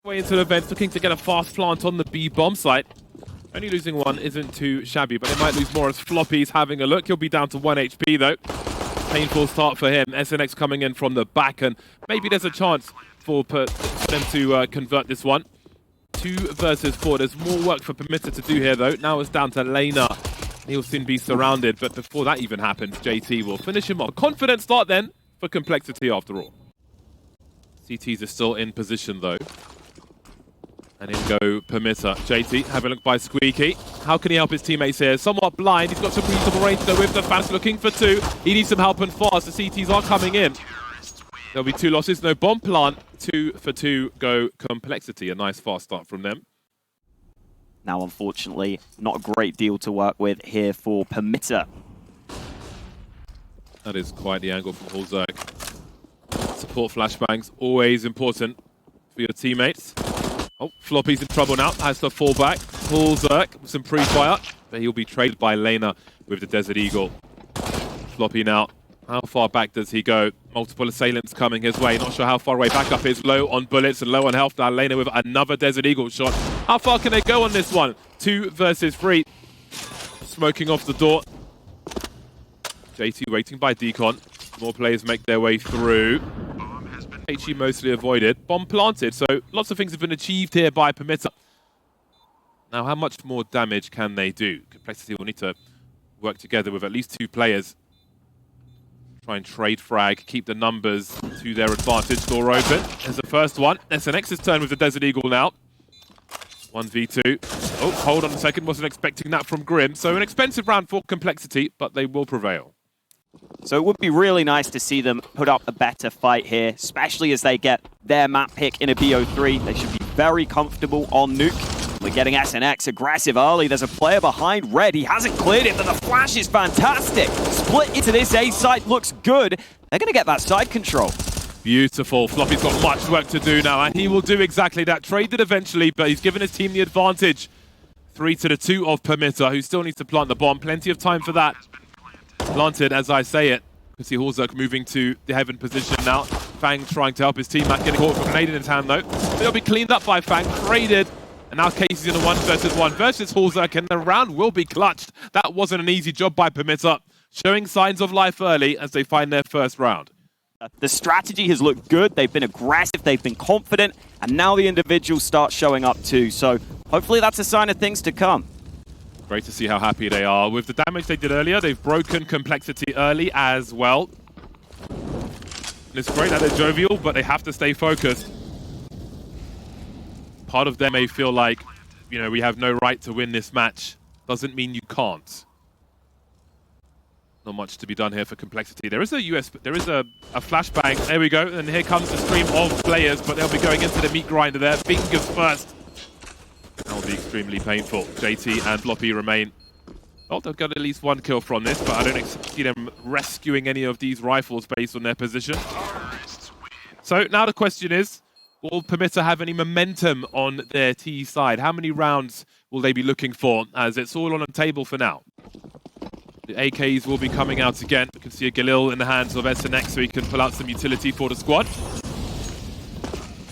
Way into the vents, looking to get a fast plant on the B bomb site. Only losing one isn't too shabby, but they might lose more as Floppy's having a look. He'll be down to 1 HP though. Painful start for him. SNX coming in from the back, and maybe there's a chance for them to convert this one. 2 versus 4. There's more work for Permitta to do here though. Now it's down to Lena. He'll soon be surrounded, but before that even happens, JT will finish him off. Confident start then for Complexity after all. CTs are still in position though. And in go Permitta. JT, have a look by Squeaky. How can he help his teammates here? Somewhat blind. He's got some reasonable range though with the fans looking for 2. He needs some help and fast. The CTs are coming in. There'll be 2 losses. No bomb plant. 2 for 2 go Complexity. A nice fast start from them. Now, unfortunately, not a great deal to work with here for Permitta. That is quite the angle from Hulzerk. Support flashbangs, always important for your teammates. Oh, Floppy's in trouble now, has to fall back. Hulzerk with some pre-fire, but he'll be traded by Lena with the Desert Eagle. Floppy now, how far back does he go? Multiple assailants coming his way, not sure how far away. Backup is low on bullets and low on health. Now Lena with another Desert Eagle shot. How far can they go on this one? 2 versus 3. Smoking off the door. JT waiting by Decon. More players make their way through. HE mostly avoided. Bomb planted, so lots of things have been achieved here by Permitta. Now, how much more damage can they do? Complexity will need to work together with at least 2 players. Try and trade frag, keep the numbers to their advantage. Door open. There's the first one. SNX's turn with the Desert Eagle now. 1v2. Oh, hold on a second. Wasn't expecting that from Grim. So an expensive round for Complexity, but they will prevail. So it would be really nice to see them put up a better fight here, especially as they get their map pick in a BO3. They should be very comfortable on Nuke. We're getting SNX aggressive early. There's a player behind Red. He hasn't cleared it, but the flash is fantastic. Split into this A site looks good. They're going to get that side control. Beautiful. Floppy's got much work to do now, and he will do exactly that. Traded eventually, but he's given his team the advantage. 3-2 of Permitta, who still needs to plant the bomb. Plenty of time for that. Planted as I say it. You can see Hulzerk moving to the heaven position now. Fang trying to help his team back, getting caught with a grenade in his hand though. They'll be cleaned up by Fang, traded. And now Casey's in a 1 versus 1 versus Hulzerk, and the round will be clutched. That wasn't an easy job by Permitta. Showing signs of life early as they find their first round. The strategy has looked good. They've been aggressive, they've been confident, and now the individuals start showing up too. So hopefully that's a sign of things to come. Great to see how happy they are. With the damage they did earlier, they've broken Complexity early as well. And it's great that they're jovial, but they have to stay focused. Part of them may feel like, you know, we have no right to win this match. Doesn't mean you can't. Not much to be done here for Complexity. There is a flashbang. There we go. And here comes the stream of players, but they'll be going into the meat grinder there. Fingers first. That will be extremely painful. JT and Floppy remain. Well, they've got at least 1 kill from this, but I don't see them rescuing any of these rifles based on their position. So now the question is, will Permitta have any momentum on their T side? How many rounds will they be looking for, as it's all on the table for now? The AKs will be coming out again. You can see a Galil in the hands of SNX, so he can pull out some utility for the squad.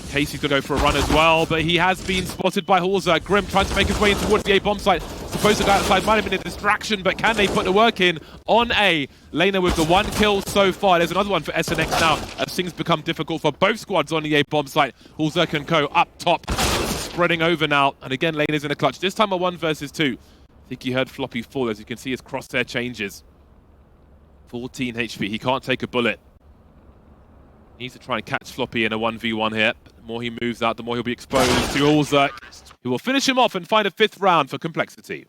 Casey's going to go for a run as well, but he has been spotted by Hulzerk. Grim trying to make his way in towards the A bomb site. Supposed to go outside, might have been a distraction, but can they put the work in on A? Lena with the 1 kill so far. There's another one for SNX now, as things become difficult for both squads on the A bomb site. Hulzerk and co up top, spreading over now. And again, Lena's in a clutch. This time a 1 versus 2. I think he heard Floppy fall. As you can see, his crosshair changes. 14 HP. He can't take a bullet. He needs to try and catch Floppy in a 1v1 here. The more he moves out, the more he'll be exposed to Hulzerk, who will finish him off and find a 5th round for Complexity.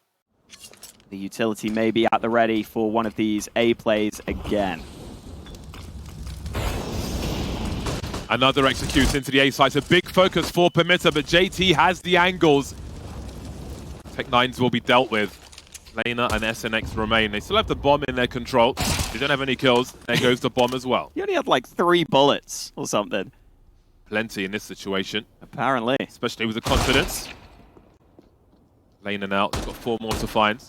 The utility may be at the ready for one of these A plays again. Another execute into the A site. A big focus for Permitta, but JT has the angles. Tech 9s will be dealt with. Lena and SNX remain. They still have the bomb in their control. They don't have any kills. There goes the bomb as well. He only had like 3 bullets or something. Plenty in this situation. Apparently. Especially with the confidence. Lena now, they've got 4 more to find.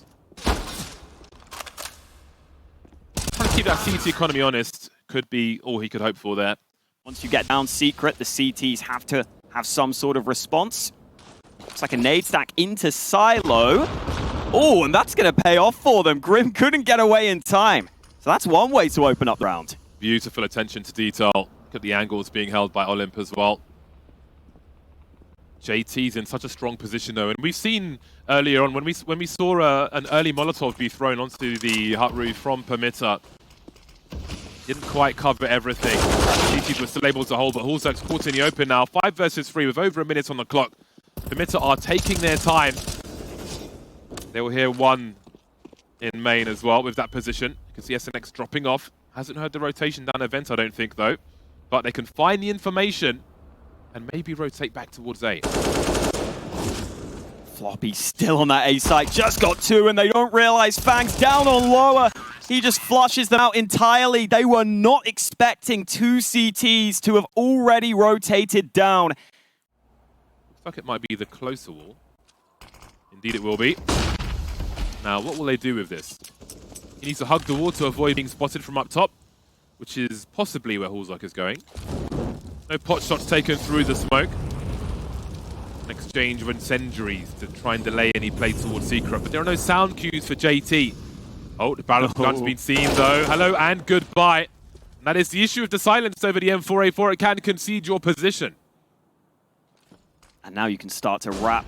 Trying to keep that CT economy honest could be all he could hope for there. Once you get down secret, the CTs have to have some sort of response. Looks like a nade stack into Silo. Oh, and that's going to pay off for them. Grim couldn't get away in time. So that's one way to open up the round. Beautiful attention to detail. Look at the angles being held by Olymp as well. JT's in such a strong position though, and we've seen earlier on when we saw an early Molotov be thrown onto the hut roof from Permitta. Didn't quite cover everything. CT was still able to hold, but Hulzak's caught in the open now. 5 versus 3 with over a minute on the clock. Permitta are taking their time. They will hear one in main as well with that position. You can see SNX dropping off. Hasn't heard the rotation down event, I don't think, though. But they can find the information and maybe rotate back towards A. Floppy still on that A site, just got 2 and they don't realize Fang's down on lower. He just flushes them out entirely. They were not expecting 2 CTs to have already rotated down. Looks like it might be the closer wall. Indeed it will be. Now, what will they do with this? He needs to hug the wall to avoid being spotted from up top, which is possibly where Hulzak is going. No pot shots taken through the smoke. An exchange of incendiaries to try and delay any play towards Secret, but there are no sound cues for JT. Oh, the barrel of gun's been seen though. Hello and goodbye. And that is the issue of the silence over the M4A4. It can concede your position. And now you can start to wrap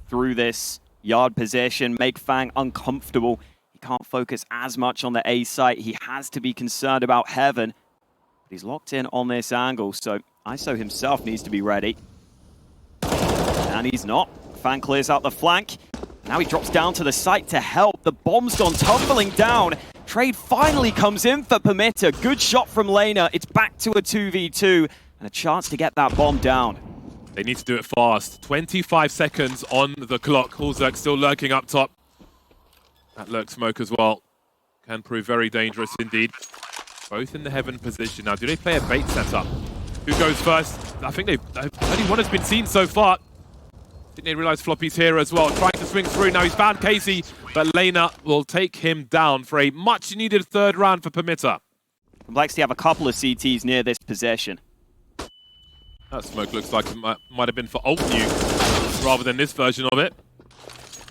through this yard position, make Fang uncomfortable. He can't focus as much on the A site. He has to be concerned about Heaven. But he's locked in on this angle, so ISO himself needs to be ready. And he's not. Fang clears out the flank. Now he drops down to the site to help. The bomb's gone tumbling down. Trade finally comes in for Permitta. Good shot from Lena. It's back to a 2v2 and a chance to get that bomb down. They need to do it fast. 25 seconds on the clock. Hulzak still lurking up top. That lurk smoke as well can prove very dangerous indeed. Both in the Heaven position. Now, do they play a bait setup? Who goes first? I think only one has been seen so far. I think they realize Floppy's here as well, trying to swing through. Now he's found Casey, but Lena will take him down for a much-needed third round for Permitta. Complexity have a couple of CTs near this possession. That smoke looks like it might have been for Alt Nuke rather than this version of it.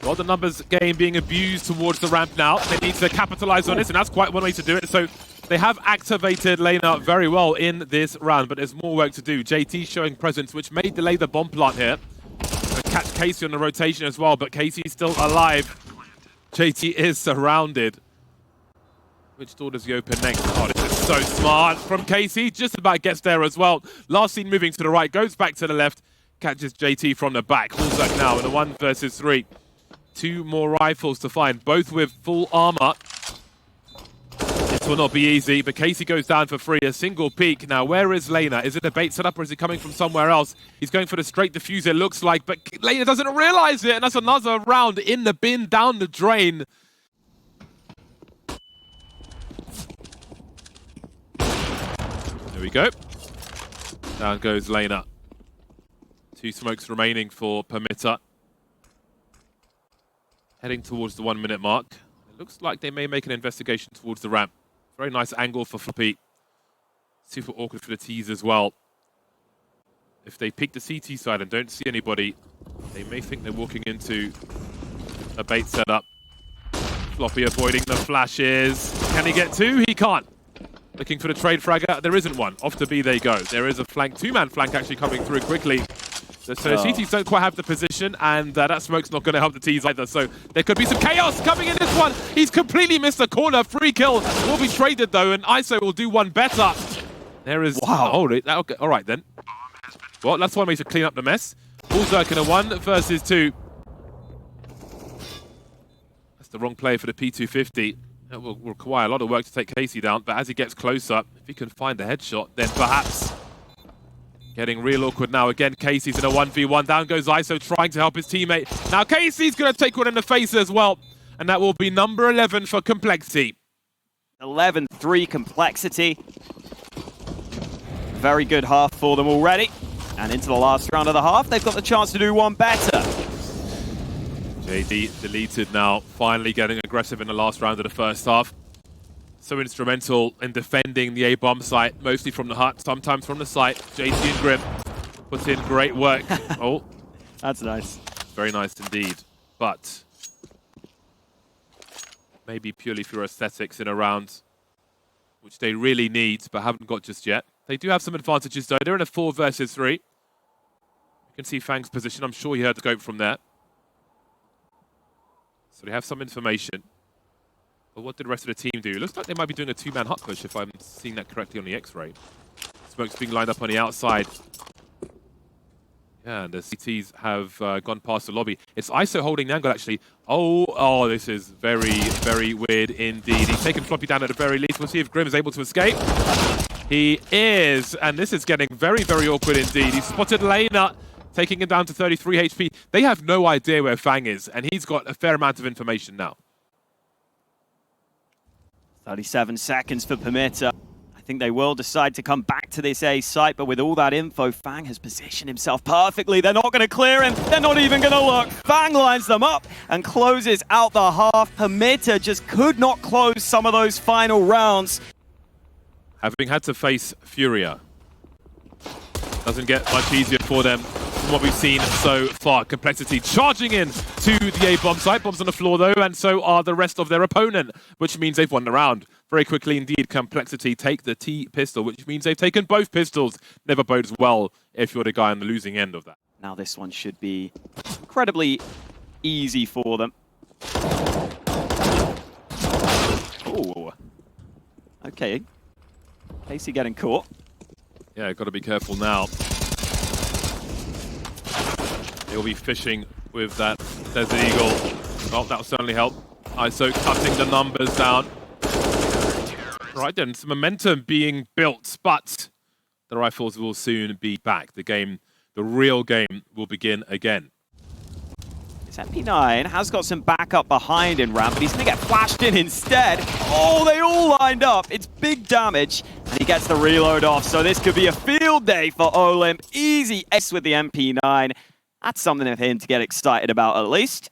Well, the numbers game being abused towards the ramp now. They need to capitalize on this, and that's quite one way to do it. So they have activated Lena very well in this round, but there's more work to do. JT showing presence, which may delay the bomb plant here. Catch Casey on the rotation as well, but Casey's still alive. JT is surrounded. Which door does he open next? Oh, this is so smart from Casey. Just about gets there as well. Last seen moving to the right, goes back to the left, catches JT from the back. Hulzak now in a 1 versus 3. 2 more rifles to find, both with full armor. This will not be easy, but Casey goes down for free. A single peek. Now, where is Lena? Is it a bait setup or is he coming from somewhere else? He's going for the straight diffuser, it looks like, but Lena doesn't realize it, and that's another round in the bin, down the drain. There we go. Down goes Lena. 2 smokes remaining for Permitta. Heading towards the 1 minute mark. It looks like they may make an investigation towards the ramp. Very nice angle for Floppy. Super awkward for the T's as well. If they peek the CT side and don't see anybody, they may think they're walking into a bait setup. Floppy avoiding the flashes. Can he get 2? He can't. Looking for the trade fragger. There isn't one. Off to B they go. There is a flank, 2-man flank actually coming through quickly. So CTs don't quite have the position, and that smoke's not going to help the T's either. So there could be some chaos coming in this one. He's completely missed the corner. Free kill will be traded though, and ISO will do one better. There is... Wow. Oh, all right then. Well, that's one way to clean up the mess. Hulzak in a 1 versus 2. That's the wrong play for the P250. It will require a lot of work to take Casey down, but as he gets closer, if he can find the headshot, then perhaps... Getting real awkward now. Again, Casey's in a 1v1. Down goes ISO trying to help his teammate. Now Casey's going to take one in the face as well. And that will be number 11 for Complexity. 11-3 Complexity. Very good half for them already. And into the last round of the half, they've got the chance to do one better. JD deleted now. Finally getting aggressive in the last round of the first half. So instrumental in defending the A-bomb site, mostly from the hut, sometimes from the site. JT and Grim put in great work. Oh, that's nice. Very nice indeed. But maybe purely for aesthetics in a round, which they really need, but haven't got just yet. They do have some advantages, though. They're in a 4 versus 3. You can see Fang's position. I'm sure he heard the scope from there. So they have some information. But what did the rest of the team do? It looks like they might be doing a 2-man hut push, if I'm seeing that correctly on the X-ray. Smoke's being lined up on the outside. Yeah, and the CTs have gone past the lobby. It's ISO holding the angle, actually. Oh, this is very, very weird indeed. He's taken Floppy down at the very least. We'll see if Grim is able to escape. He is, and this is getting very, very awkward indeed. He's spotted Lena, taking him down to 33 HP. They have no idea where Fang is, and he's got a fair amount of information now. 37 seconds for Permitta. I think they will decide to come back to this A site, but with all that info, Fang has positioned himself perfectly. They're not going to clear him. They're not even going to look. Fang lines them up and closes out the half. Permitta just could not close some of those final rounds. Having had to face Furia, doesn't get much easier for them from what we've seen so far. Complexity charging in to the A bomb site. Bombs on the floor though, and so are the rest of their opponent, which means they've won the round. Very quickly indeed, Complexity take the T pistol, which means they've taken both pistols. Never bodes well if you're the guy on the losing end of that. Now this one should be incredibly easy for them. Oh, okay. Casey getting caught. Yeah, got to be careful now. He'll be fishing with that Desert Eagle. Oh, that'll certainly help. ISO cutting the numbers down. Right then, some momentum being built, but the rifles will soon be back. The real game will begin again. This MP9 has got some backup behind in ramp, but he's going to get flashed in instead. Oh, they all lined up. It's big damage, and he gets the reload off. So this could be a field day for Olymp. Easy ace with the MP9. That's something for him to get excited about, at least.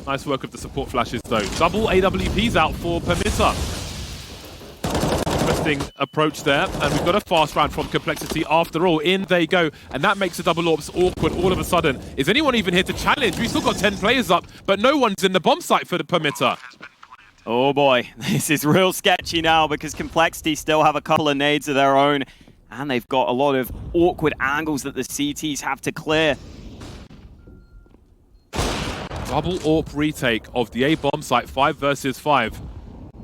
Nice work with the support flashes, though. Double AWPs out for Permitta. Interesting approach there, and we've got a fast round from Complexity after all. In they go, and that makes the double AWPs awkward all of a sudden. Is anyone even here to challenge? We've still got 10 players up, but no one's in the bomb site for the Permitta. Oh boy, this is real sketchy now because Complexity still have a couple of nades of their own, and they've got a lot of awkward angles that the CTs have to clear. Double AWP retake of the A bomb site, 5 versus 5.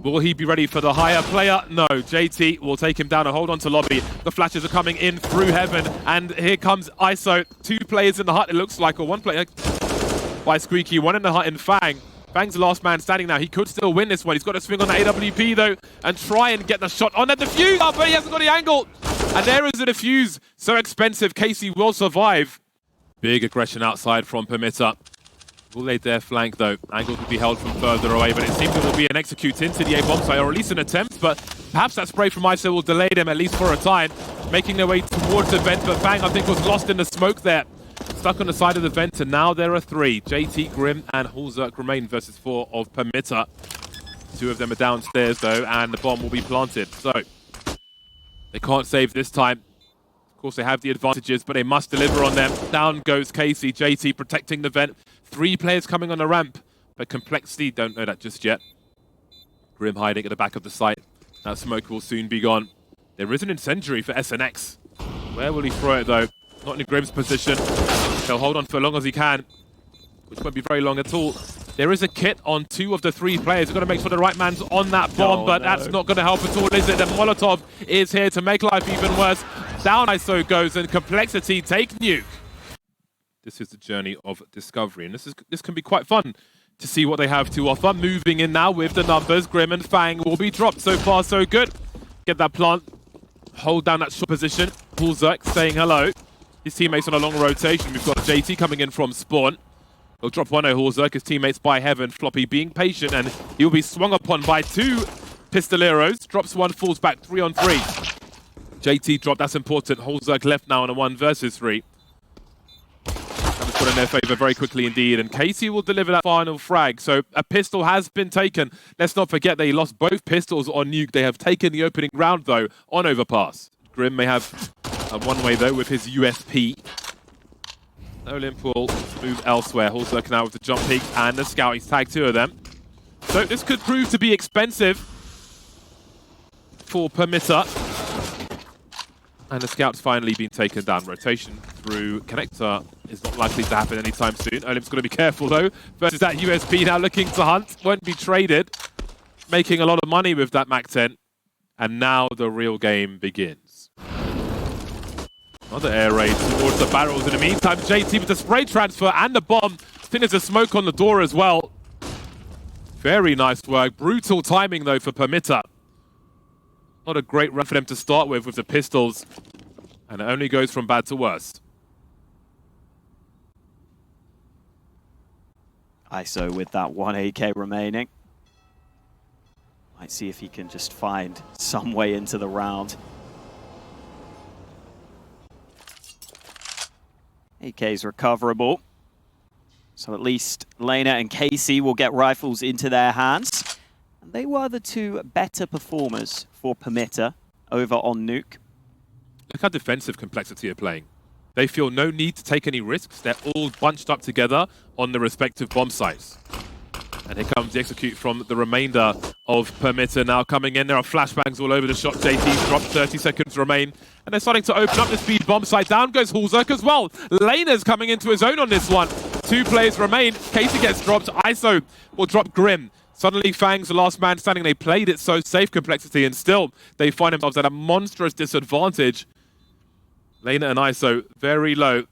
Will he be ready for the higher player? No, JT will take him down and hold on to lobby. The flashes are coming in through heaven, and here comes ISO. 2 players in the hut, it looks like, or 1 player by Squeaky, 1 in the hut in Fang. Fang's the last man standing now. He could still win this one. He's got to swing on the AWP though, and try and get the shot on the defuse. Oh, but he hasn't got the angle. And there is a defuse. So expensive, Casey will survive. Big aggression outside from Permitta. Will they dare flank though? Angle could be held from further away, but it seems it will be an execute into the A bomb site, or at least an attempt, but perhaps that spray from ISO will delay them at least for a time, making their way towards the vent, but Fang I think was lost in the smoke there. Stuck on the side of the vent, and now there are 3. JT, Grim, and Hulzerk remain versus 4 of Permitta. 2 of them are downstairs though, and the bomb will be planted, so they can't save this time. Of course, they have the advantages, but they must deliver on them. Down goes Casey. JT protecting the vent. 3 players coming on the ramp, but Complexity don't know that just yet. Grim hiding at the back of the site. That smoke will soon be gone. There is an incendiary for SNX. Where will he throw it, though? Not in Grim's position. He'll hold on for as long as he can, which won't be very long at all. There is a kit on 2 of the 3 players. You've got to make sure the right man's on that bomb, but that's not going to help at all, is it? The Molotov is here to make life even worse. Down ISO goes, and Complexity take Nuke. This is the journey of discovery, and this can be quite fun to see what they have to offer. Moving in now with the numbers. Grim and Fang will be dropped. So far, so good. Get that plant. Hold down that short position. Hulzerk saying hello. His teammates on a long rotation. We've got JT coming in from spawn. He'll drop one Hulzerk. His teammates by heaven. Floppy being patient, and he'll be swung upon by 2 pistoleros. Drops 1, falls back 3 on 3. JT dropped, that's important. Hulzerk left now on a 1 versus 3. That was put in their favor very quickly indeed, and Casey will deliver that final frag. So a pistol has been taken. Let's not forget they lost both pistols on Nuke. They have taken the opening round though on Overpass. Grim may have one way though with his USP. Olymp will move elsewhere. Hulzerk now with the jump peak and the scout. He's tagged two of them. So this could prove to be expensive for Permitta. And the scout's finally been taken down. Rotation through connector is not likely to happen anytime soon. Olymp's got to be careful though. Versus that USP now looking to hunt. Won't be traded. Making a lot of money with that MAC-10. And now the real game begins. Another air raid towards the barrels. In the meantime, JT with the spray transfer and the bomb. I think there's a smoke on the door as well. Very nice work. Brutal timing though for Permitta. Not a great run for them to start with the pistols. And it only goes from bad to worse. ISO with that 1 AK remaining. Might see if he can just find some way into the round. AK's recoverable. So at least Lena and Casey will get rifles into their hands. And they were the two better performers for Permitta over on Nuke. Look how defensive Complexity are playing. They feel no need to take any risks. They're all bunched up together on the respective bomb sites. And here comes the execute from the remainder of Permitta now coming in. There are flashbangs all over the shot. JT's dropped, 30 seconds remain. And they're starting to open up the speed bomb site. Down goes Hulzerk as well. Lena's coming into his own on this one. 2 players remain. Casey gets dropped. ISO will drop Grim. Suddenly Fang's the last man standing. They played it so safe, Complexity, and still they find themselves at a monstrous disadvantage. Lena and ISO very low.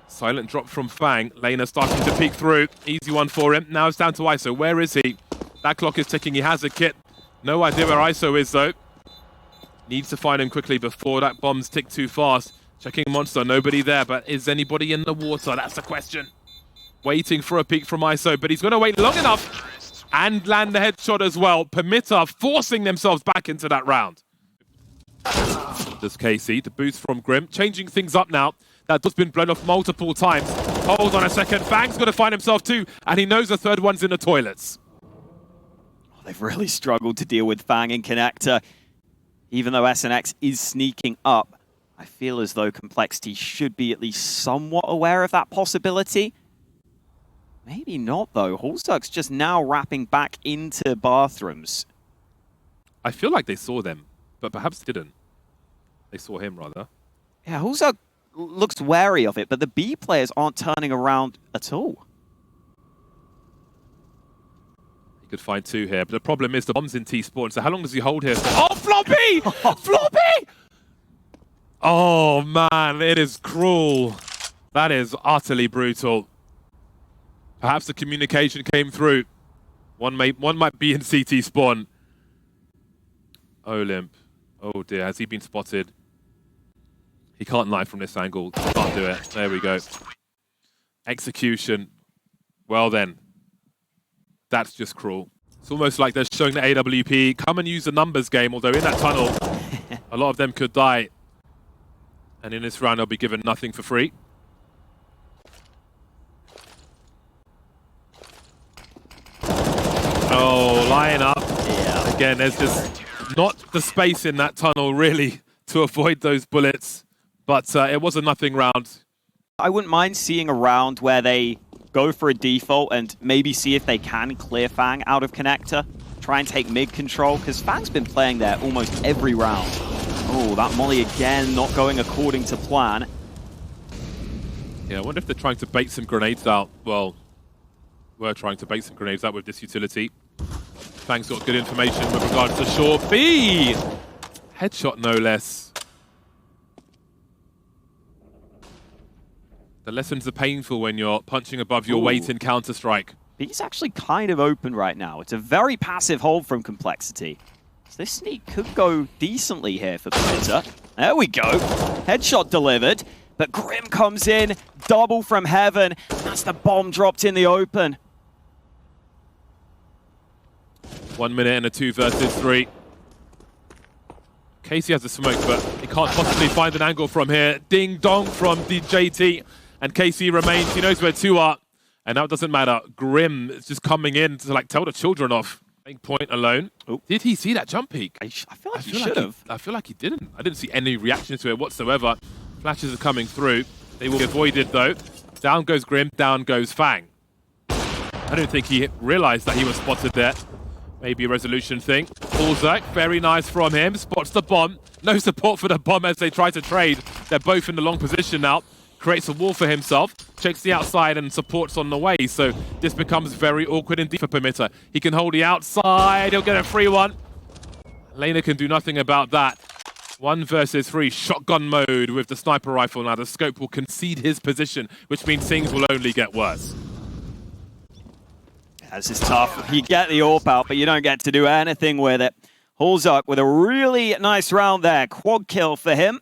Silent drop from Fang. Lena starting to peek through. Easy one for him. Now it's down to ISO. Where is he? That clock is ticking. He has a kit. No idea where ISO is though. Needs to find him quickly before that bomb's tick too fast. Checking Monster. Nobody there, but is anybody in the water? That's the question. Waiting for a peek from ISO, but he's going to wait long enough and land the headshot as well. Permitta forcing themselves back into that round. There's Casey, the boost from Grim, changing things up now. That has been blown off multiple times. Hold on a second, Fang's going to find himself too, and he knows the third one's in the toilets. Oh, they've really struggled to deal with Fang in connector. Even though SNX is sneaking up, I feel as though Complexity should be at least somewhat aware of that possibility. Maybe not, though. Hulzerk's just now wrapping back into bathrooms. I feel like they saw them, but perhaps didn't. They saw him, rather. Yeah, Hulzerk looks wary of it, but the B players aren't turning around at all. He could find 2 here, but the problem is the bomb's in T-spawn, so how long does he hold here for? Oh, Floppy! Floppy! Oh, man, it is cruel. That is utterly brutal. Perhaps the communication came through. One might be in CT spawn. Olymp. Oh dear, has he been spotted? He can't knife from this angle. Can't do it. There we go. Execution. Well then. That's just cruel. It's almost like they're showing the AWP, come and use the numbers game, although in that tunnel, a lot of them could die. And in this round, they'll be given nothing for free. Oh, line up. Yeah. Again, there's just not the space in that tunnel, really, to avoid those bullets. But it was a nothing round. I wouldn't mind seeing a round where they go for a default and maybe see if they can clear Fang out of connector. Try and take mid control, because Fang's been playing there almost every round. Oh, that molly again, not going according to plan. Yeah, I wonder if they're trying to bait some grenades out. Well, we're trying to bait some grenades out with this utility. Fang's got good information with regards to short B. Headshot, no less. The lessons are painful when you're punching above your weight in Counter-Strike. B's actually kind of open right now. It's a very passive hold from Complexity. So this sneak could go decently here for Permitta. There we go. Headshot delivered. But Grim comes in, double from heaven. That's the bomb dropped in the open. 1 minute and a 2 versus 3. Casey has the smoke, but he can't possibly find an angle from here. Ding dong from the JT. And Casey remains. He knows where 2 are. And now it doesn't matter. Grim is just coming in to like tell the children off. Make point alone. Oop. Did he see that jump peek? I feel like he should have. I feel like he didn't. I didn't see any reaction to it whatsoever. Flashes are coming through. They will be avoided though. Down goes Grim, down goes Fang. I don't think he realized that he was spotted there. Maybe a resolution thing. Ulzak, very nice from him. Spots the bomb. No support for the bomb as they try to trade. They're both in the long position now. Creates a wall for himself. Checks the outside and supports on the way. So this becomes very awkward indeed for Permitta. He can hold the outside. He'll get a free one. Lena can do nothing about that. 1 versus 3. Shotgun mode with the sniper rifle. Now the scope will concede his position, which means things will only get worse. This is tough. You get the AWP out, but you don't get to do anything with it. Ulzak with a really nice round there. Quad kill for him.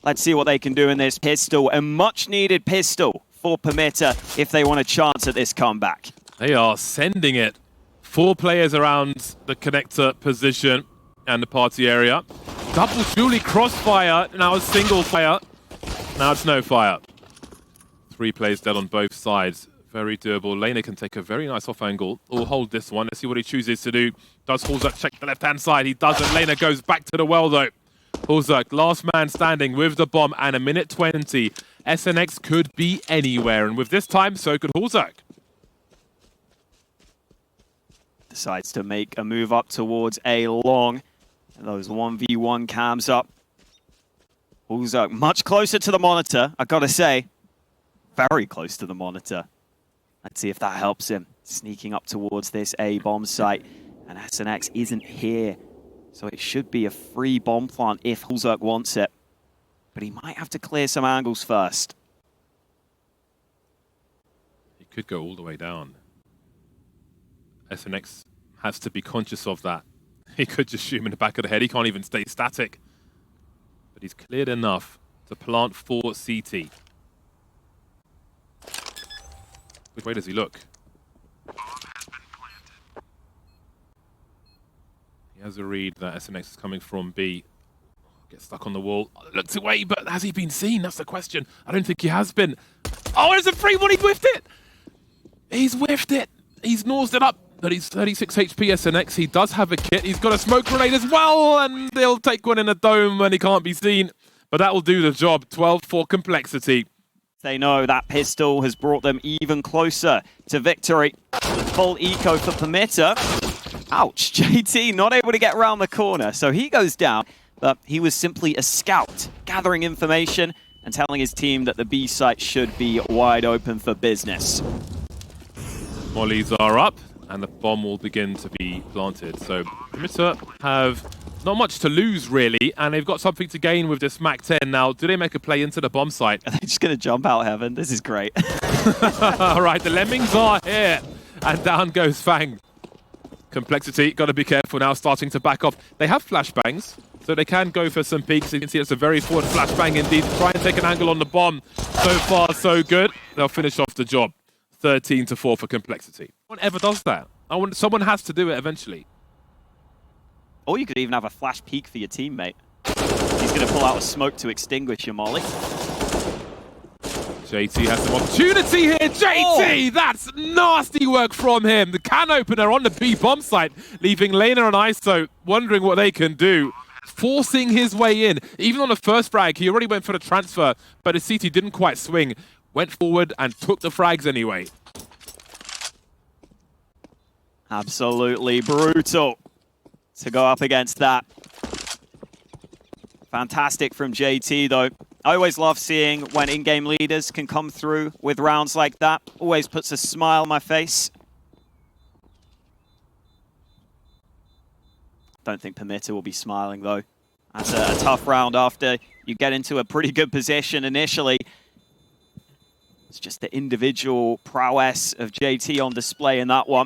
Let's see what they can do in this pistol. A much-needed pistol for Permitta if they want a chance at this comeback. They are sending it. 4 players around the connector position and the party area. Double Julie crossfire. Now a single fire. Now it's no fire. 3 players dead on both sides. Very doable. Lena can take a very nice off angle. Or hold this one. Let's see what he chooses to do. Does Ulzak check the left-hand side? He doesn't. Lena goes back to the well, though. Ulzak, last man standing with the bomb and a minute 20. SNX could be anywhere. And with this time, so could Ulzak. Decides to make a move up towards A long. And those 1v1 cams up. Ulzak much closer to the monitor, I gotta say. Very close to the monitor. Let's see if that helps him. Sneaking up towards this A bomb site. And SNX isn't here. So it should be a free bomb plant if Ulzak wants it. But he might have to clear some angles first. He could go all the way down. SNX has to be conscious of that. He could just shoot him in the back of the head. He can't even stay static. But he's cleared enough to plant for CT. Which way does he look? He has a read that SNX is coming from B. Gets stuck on the wall. Looks away, but has he been seen? That's the question. I don't think he has been. Oh, there's a free one. He whiffed it. He's whiffed it. He's nosed it up. But he's 36 HP SNX. He does have a kit. He's got a smoke grenade as well. And they'll take one in a dome when he can't be seen. But that will do the job. 12 for complexity. They know that pistol has brought them even closer to victory. Full eco for Permitta. Ouch, JT not able to get around the corner. So he goes down, but he was simply a scout, gathering information and telling his team that the B site should be wide open for business. Mollies are up, and the bomb will begin to be planted. So Permitta have not much to lose, really, and they've got something to gain with this Mac 10. Now, do they make a play into the bomb site? Are they just going to jump out, Heaven? This is great. All right, the Lemmings are here, and down goes Fang. Complexity, got to be careful now, starting to back off. They have flashbangs, so they can go for some peeks. You can see it's a very forward flashbang indeed. Try and take an angle on the bomb. So far, so good. They'll finish off the job. 13-4 for complexity. No one ever does that. Someone has to do it eventually. Or you could even have a flash peek for your teammate. He's going to pull out a smoke to extinguish your molly. JT has some opportunity here. JT, that's nasty work from him. The can opener on the B bomb site, leaving Lena and ISO wondering what they can do. Forcing his way in. Even on the first frag, he already went for the transfer, but his CT didn't quite swing. Went forward and took the frags anyway. Absolutely brutal to go up against that. Fantastic from JT, though. I always love seeing when in-game leaders can come through with rounds like that. Always puts a smile on my face. Don't think Permitta will be smiling, though. That's a tough round after you get into a pretty good position initially. It's just the individual prowess of JT on display in that one.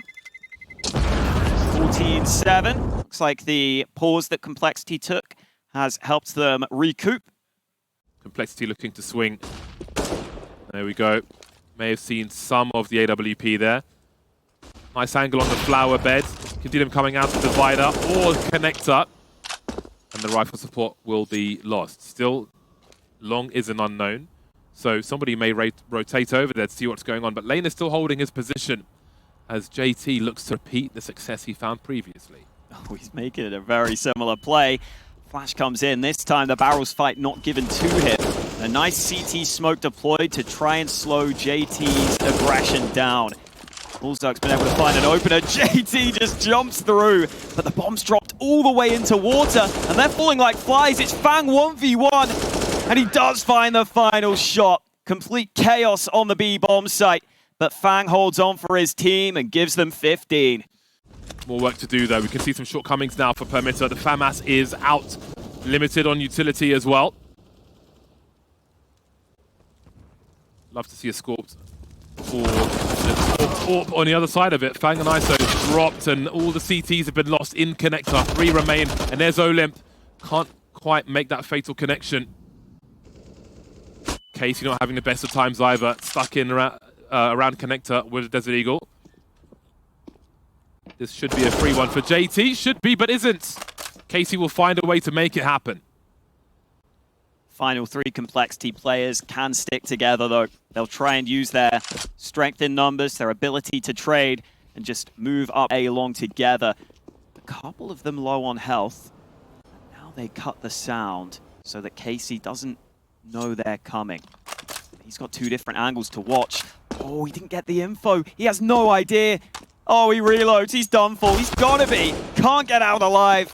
14-7. Looks like the pause that Complexity took has helped them recoup. Complexity looking to swing. There we go. May have seen some of the AWP there. Nice angle on the flower bed. Can see them coming out of the divider or connector. And the rifle support will be lost. Still, long is an unknown. So somebody may rotate over there to see what's going on. But Lane is still holding his position. as JT looks to repeat the success he found previously. Oh, he's making it a very similar play. Flash comes in. This time the barrels fight not given to him. A nice CT smoke deployed to try and slow JT's aggression down. Bullsduck's been able to find an opener. JT just jumps through, but the bomb's dropped all the way into water, and they're falling like flies. It's Fang 1v1, and he does find the final shot. Complete chaos on the B bomb site, but Fang holds on for his team and gives them 15. More work to do, though. We can see some shortcomings now for Permitta. The FAMAS is out, limited on utility as well. Love to see a Scorped or Orp on the other side of it. Fang and ISO dropped, and all the CTs have been lost in connector. 3 remain, and there's Olymp. Can't quite make that fatal connection. Casey not having the best of times either. Stuck in around connector with Desert Eagle. This should be a free one for JT. Should be, but isn't. Casey will find a way to make it happen. Final 3 complexity players can stick together, though. They'll try and use their strength in numbers, their ability to trade, and just move up A along together. A couple of them low on health. Now they cut the sound so that Casey doesn't know they're coming. He's got 2 different angles to watch. Oh, he didn't get the info. He has no idea. Oh, he reloads. He's done for. He's gotta be. Can't get out alive.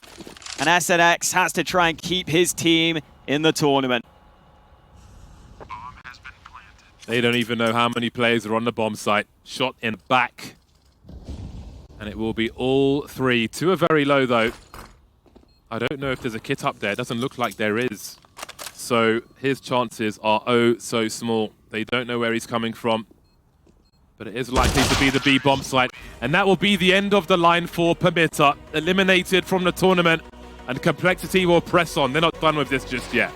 And SNX has to try and keep his team in the tournament. They don't even know how many players are on the bomb site. Shot in the back. And it will be all 3. 2 are very low, though. I don't know if there's a kit up there. It doesn't look like there is. So his chances are oh so small. They don't know where he's coming from. But it is likely to be the B bomb site. And that will be the end of the line for Permitta. Eliminated from the tournament. And Complexity will press on. They're not done with this just yet.